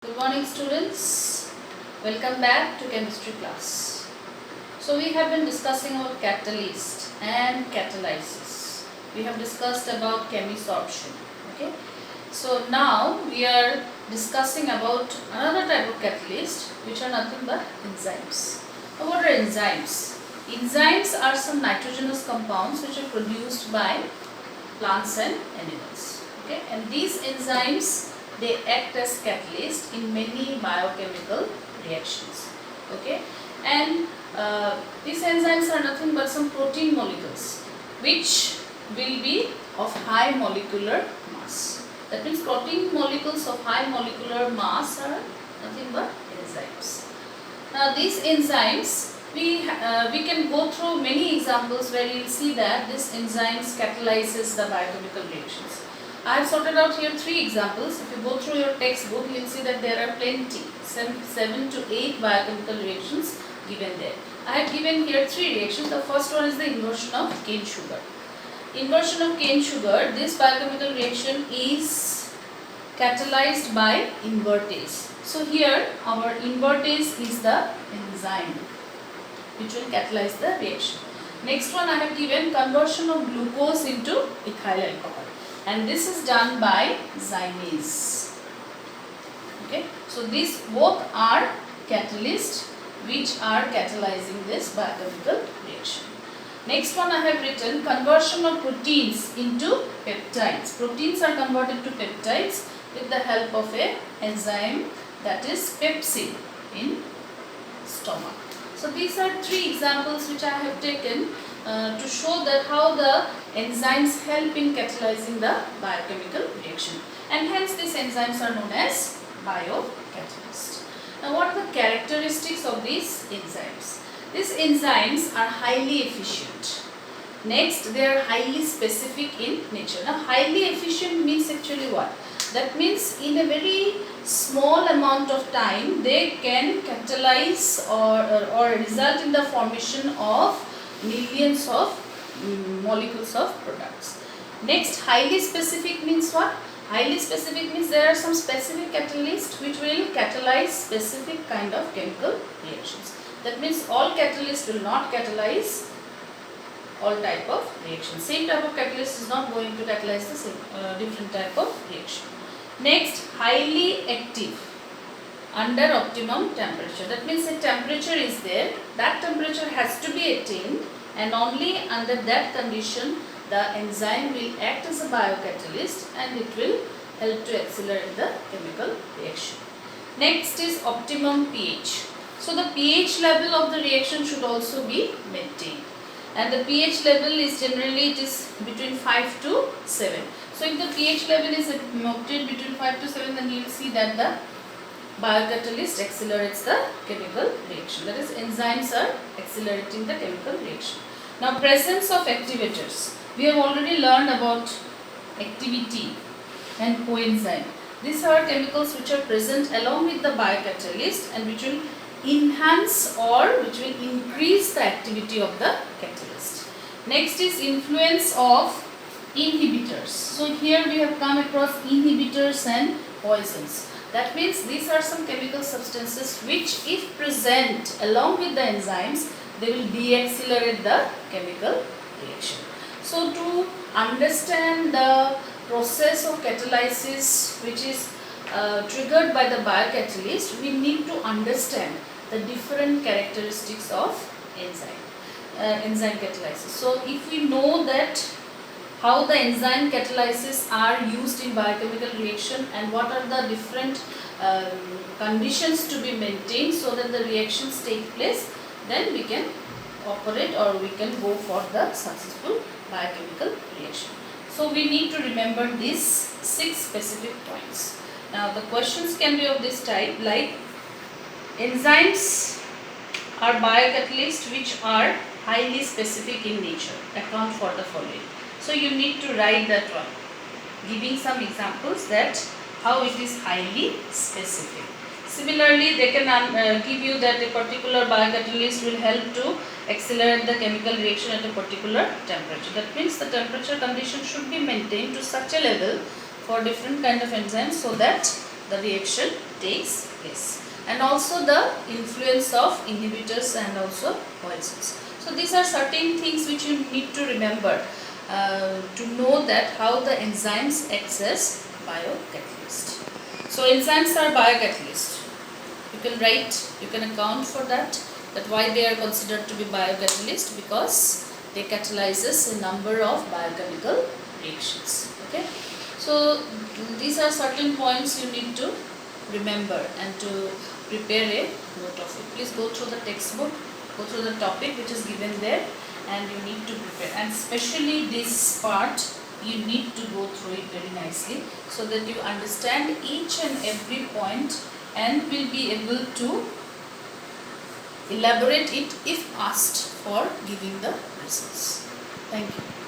Good morning students, welcome back to chemistry class. So we have been discussing about catalyst and catalysis. We have discussed about chemisorption. Okay. So now we are discussing about another type of catalyst which are nothing but enzymes. Now what are enzymes? Enzymes are some nitrogenous compounds which are produced by plants and animals. Okay, and these enzymes, they act as catalyst in many biochemical reactions. Okay, and these enzymes are nothing but some protein molecules which will be of high molecular mass. That means protein molecules of high molecular mass are nothing but enzymes. Now these enzymes, we can go through many examples where you will see that this enzymes catalyzes the biochemical reactions. I have sorted out here 3 examples. If you go through your textbook, you will see that there are plenty, 7 to 8 biochemical reactions given there. I have given here 3 reactions. The first one is the inversion of cane sugar. Inversion of cane sugar, this biochemical reaction is catalyzed by invertase. So here our invertase is the enzyme which will catalyze the reaction. Next one I have given conversion of glucose into ethyl alcohol, and this is done by zymase. Okay, so these both are catalysts which are catalyzing this biochemical reaction. Next one I have written conversion of proteins into peptides. Proteins are converted to peptides with the help of a enzyme, that is pepsin in stomach. So these are 3 examples which I have taken to show that how the enzymes help in catalyzing the biochemical reaction, and hence these enzymes are known as biocatalysts. Now what are the characteristics of these enzymes? These enzymes are highly efficient. Next, they are highly specific in nature. Now highly efficient means actually what? That means in a very small amount of time they can catalyze or result in the formation of millions of molecules of products. Next, highly specific means what? Highly specific means there are some specific catalysts which will catalyze specific kind of chemical reactions. That means all catalysts will not catalyze all type of reaction. Same type of catalyst is not going to catalyze the same different type of reaction. Next, highly active under optimum temperature. That means a temperature is there, that temperature has to be attained, and only under that condition the enzyme will act as a biocatalyst and it will help to accelerate the chemical reaction. Next is optimum pH. So the pH level of the reaction should also be maintained, and the pH level is generally between 5 to 7. So if the pH level is obtained between 5 to 7, then you will see that the biocatalyst accelerates the chemical reaction. That is, enzymes are accelerating the chemical reaction. Now presence of activators. We have already learned about activity and coenzyme. These are chemicals which are present along with the biocatalyst and which will enhance or which will increase the activity of the catalyst. Next is influence of inhibitors. So here we have come across inhibitors and poisons. That means these are some chemical substances which, if present along with the enzymes, they will deaccelerate the chemical reaction. So to understand the process of catalysis which is triggered by the biocatalyst, we need to understand the different characteristics of enzyme catalysis. So if we know that how the enzyme catalysis are used in biochemical reaction and what are the different conditions to be maintained so that the reactions take place, then we can operate or we can go for the successful biochemical reaction. So we need to remember these 6 specific points. Now the questions can be of this type, like enzymes are biocatalysts which are highly specific in nature. Account for the following. So you need to write that one, giving some examples that how it is highly specific. Similarly, they can give you that a particular biocatalyst will help to accelerate the chemical reaction at a particular temperature. That means the temperature condition should be maintained to such a level for different kind of enzymes so that the reaction takes place, and also the influence of inhibitors and also poisons. So these are certain things which you need to remember to know that how the enzymes acts as biocatalyst. So enzymes are biocatalyst. You can write, you can account for that why they are considered to be biocatalyst, because they catalyzes a number of biochemical reactions. Okay, so these are certain points you need to remember and to prepare a note of it. Please go through the textbook, go through the topic which is given there, and you need to prepare, and especially this part you need to go through it very nicely so that you understand each and every point and will be able to elaborate it if asked for giving the results. Thank you.